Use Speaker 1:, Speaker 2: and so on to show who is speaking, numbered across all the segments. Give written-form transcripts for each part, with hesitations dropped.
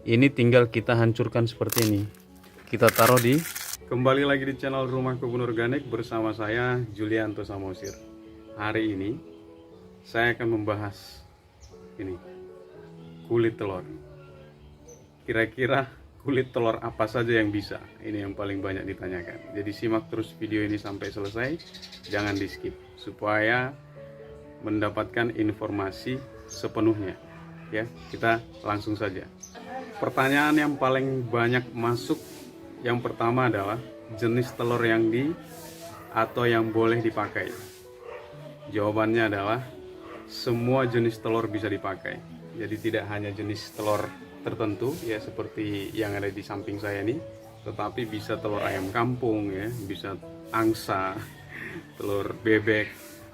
Speaker 1: Ini tinggal kita hancurkan seperti ini. Kita taruh di... Kembali lagi di channel Rumah Kebun Organik bersama saya Julianto Samosir. Hari ini saya akan membahas ini, kulit telur. Kira-kira kulit telur apa saja yang bisa? Ini yang paling banyak ditanyakan. Jadi simak terus video ini sampai selesai, jangan di skip supaya mendapatkan informasi sepenuhnya. Ya, kita langsung saja. Pertanyaan yang paling banyak masuk yang pertama adalah jenis telur yang atau yang boleh dipakai. Jawabannya adalah semua jenis telur bisa dipakai. Jadi tidak hanya jenis telur tertentu ya seperti yang ada di samping saya ini, tetapi bisa telur ayam kampung ya, bisa angsa, telur bebek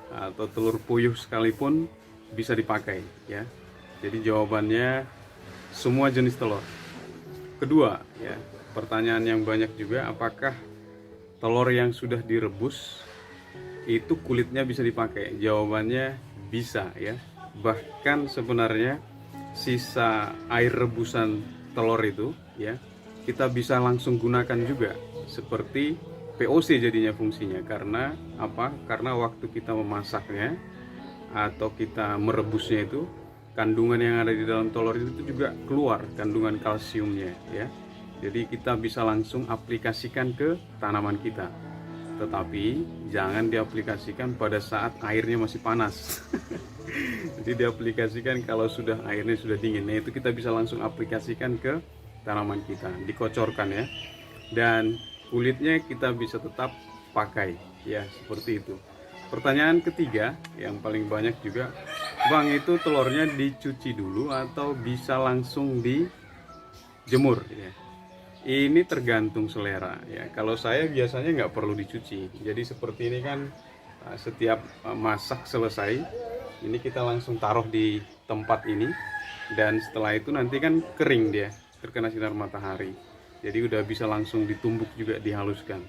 Speaker 1: atau telur puyuh sekalipun bisa dipakai ya. Jadi jawabannya semua jenis telur. Kedua ya, pertanyaan yang banyak juga, apakah telur yang sudah direbus itu kulitnya bisa dipakai? Jawabannya bisa ya. Bahkan sebenarnya sisa air rebusan telur itu ya kita bisa langsung gunakan juga seperti POC jadinya fungsinya. Karena apa? Karena waktu kita memasaknya atau kita merebusnya itu, kandungan yang ada di dalam telur itu juga keluar, kandungan kalsiumnya ya. Jadi kita bisa langsung aplikasikan ke tanaman kita. Tetapi jangan diaplikasikan pada saat airnya masih panas. Jadi diaplikasikan kalau sudah airnya sudah dingin. Nah, itu kita bisa langsung aplikasikan ke tanaman kita, dikocorkan ya. Dan kulitnya kita bisa tetap pakai ya, seperti itu. Pertanyaan ketiga yang paling banyak juga, Bang, itu telurnya dicuci dulu atau bisa langsung dijemur ya? Ini tergantung selera ya. Kalau saya biasanya nggak perlu dicuci. Jadi seperti ini kan, setiap masak selesai, ini kita langsung taruh di tempat ini, dan setelah itu nanti kan kering dia, terkena sinar matahari. Jadi udah bisa langsung ditumbuk juga, dihaluskan.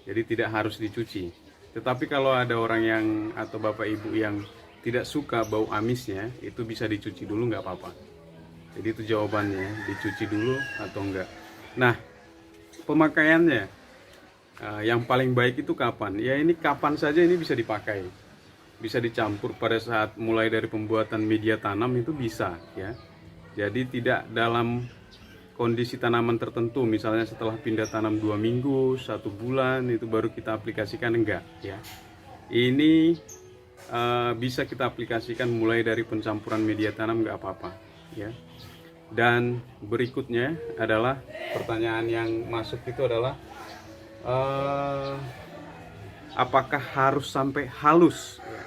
Speaker 1: Jadi tidak harus dicuci. Tetapi kalau ada orang yang atau bapak ibu yang tidak suka bau amisnya, itu bisa dicuci dulu, nggak apa-apa. Jadi itu jawabannya, dicuci dulu atau enggak. Nah, pemakaiannya yang paling baik itu kapan? Ya ini kapan saja ini bisa dipakai. Bisa dicampur pada saat mulai dari pembuatan media tanam itu bisa ya. Jadi tidak dalam kondisi tanaman tertentu, misalnya setelah pindah tanam 2 minggu, 1 bulan itu baru kita aplikasikan, enggak ya. Ini bisa kita aplikasikan mulai dari pencampuran media tanam, enggak apa-apa ya. Dan berikutnya adalah pertanyaan yang masuk itu adalah apakah harus sampai halus ya,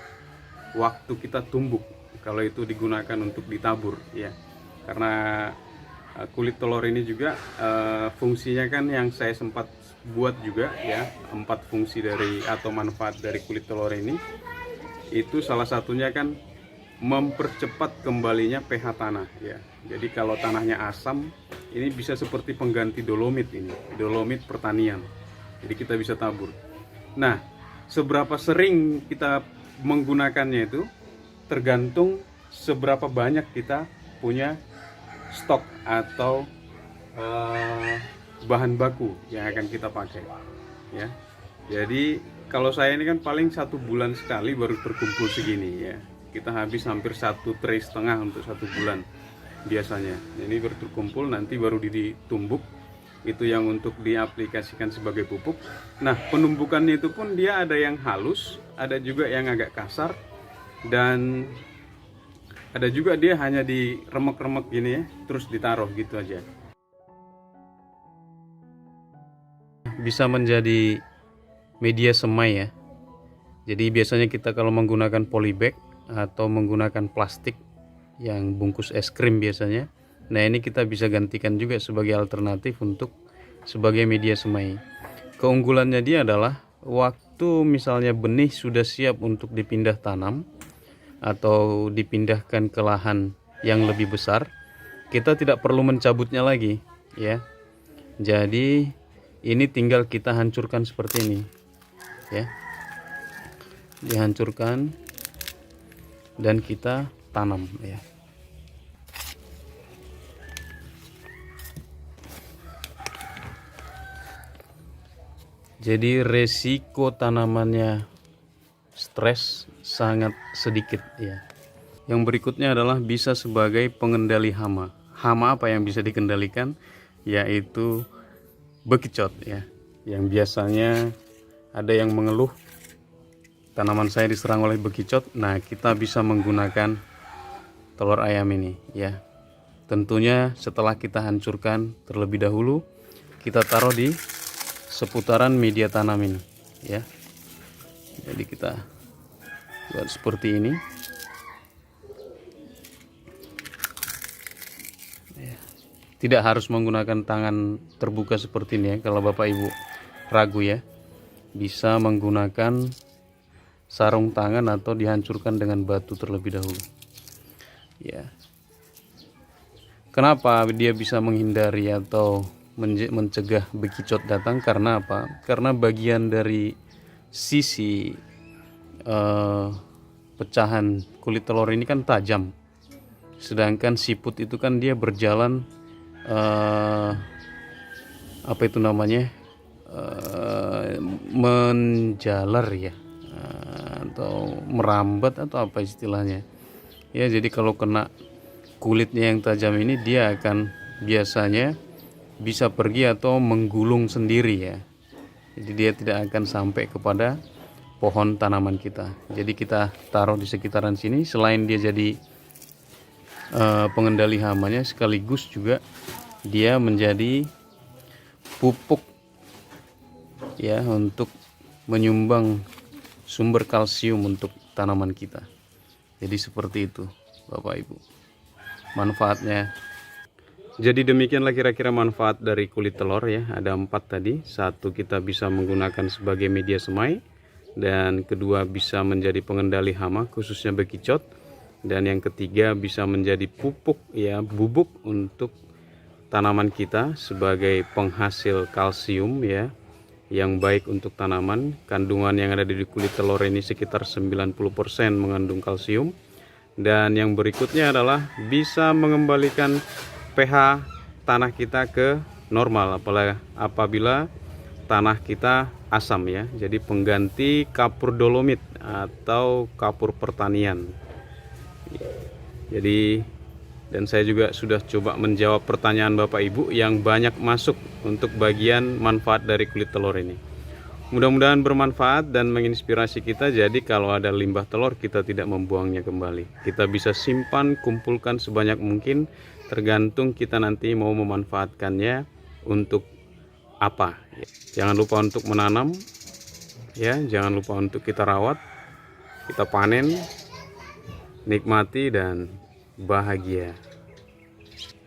Speaker 1: waktu kita tumbuk kalau itu digunakan untuk ditabur ya. Karena kulit telur ini juga fungsinya kan yang saya sempat buat juga ya, 4 fungsi dari atau manfaat dari kulit telur ini. Itu salah satunya kan mempercepat kembalinya pH tanah ya. Jadi kalau tanahnya asam, ini bisa seperti pengganti dolomit, ini dolomit pertanian. Jadi kita bisa tabur. Nah, seberapa sering kita menggunakannya itu tergantung seberapa banyak kita punya stok atau bahan baku yang akan kita pakai ya. Jadi kalau saya ini kan paling 1 bulan sekali baru terkumpul segini ya. Kita habis hampir 1,5 tray untuk 1 bulan biasanya. Ini baru terkumpul, nanti baru ditumbuk. Itu yang untuk diaplikasikan sebagai pupuk. Nah, penumbukannya itu pun dia ada yang halus, ada juga yang agak kasar, dan ada juga dia hanya diremek-remek gini ya, terus ditaruh gitu aja. Bisa menjadi media semai ya. Jadi biasanya kita kalau menggunakan polybag atau menggunakan plastik yang bungkus es krim biasanya, nah ini kita bisa gantikan juga sebagai alternatif untuk sebagai media semai. Keunggulannya dia adalah waktu misalnya benih sudah siap untuk dipindah tanam atau dipindahkan ke lahan yang lebih besar, kita tidak perlu mencabutnya lagi ya. Jadi ini tinggal kita hancurkan seperti ini ya, dihancurkan dan kita tanam ya. Jadi resiko tanamannya stres sangat sedikit ya. Yang berikutnya adalah bisa sebagai pengendali hama. Hama apa yang bisa dikendalikan? Yaitu bekicot ya. Yang biasanya ada yang mengeluh tanaman saya diserang oleh bekicot. Nah, kita bisa menggunakan telur ayam ini ya. Tentunya setelah kita hancurkan terlebih dahulu, kita taruh di seputaran media tanam ini ya. Jadi kita buat seperti ini ya. Tidak harus menggunakan tangan terbuka seperti ini ya. Kalau Bapak Ibu ragu ya, bisa menggunakan sarung tangan atau dihancurkan dengan batu terlebih dahulu ya. Kenapa dia bisa menghindari atau mencegah bekicot datang? Karena apa? Karena bagian dari sisi pecahan kulit telur ini kan tajam, sedangkan siput itu kan dia berjalan apa itu namanya, menjalar ya, atau merambat atau apa istilahnya ya. Jadi kalau kena kulitnya yang tajam ini, dia akan biasanya bisa pergi atau menggulung sendiri ya. Jadi dia tidak akan sampai kepada pohon tanaman kita. Jadi kita taruh di sekitaran sini, selain dia jadi pengendali hamanya, sekaligus juga dia menjadi pupuk ya, untuk menyumbang sumber kalsium untuk tanaman kita. Jadi seperti itu Bapak Ibu manfaatnya. Jadi demikianlah kira-kira manfaat dari kulit telur ya. Ada 4 tadi. 1, kita bisa menggunakan sebagai media semai, dan kedua, bisa menjadi pengendali hama khususnya bekicot, dan yang ketiga, bisa menjadi pupuk ya, bubuk untuk tanaman kita sebagai penghasil kalsium ya, yang baik untuk tanaman. Kandungan yang ada di kulit telur ini sekitar 90% mengandung kalsium. Dan yang berikutnya adalah bisa mengembalikan pH tanah kita ke normal apabila tanah kita asam ya. Jadi pengganti kapur dolomit atau kapur pertanian. Jadi, dan saya juga sudah coba menjawab pertanyaan Bapak Ibu yang banyak masuk untuk bagian manfaat dari kulit telur ini. Mudah-mudahan bermanfaat dan menginspirasi kita. Jadi kalau ada limbah telur, kita tidak membuangnya kembali. Kita bisa simpan, kumpulkan sebanyak mungkin, tergantung kita nanti mau memanfaatkannya untuk apa. Jangan lupa untuk menanam ya, jangan lupa untuk kita rawat, kita panen, nikmati dan bahagia.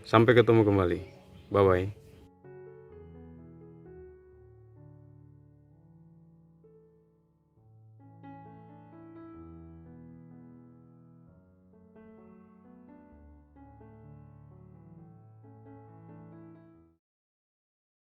Speaker 1: Sampai ketemu kembali. Bye bye.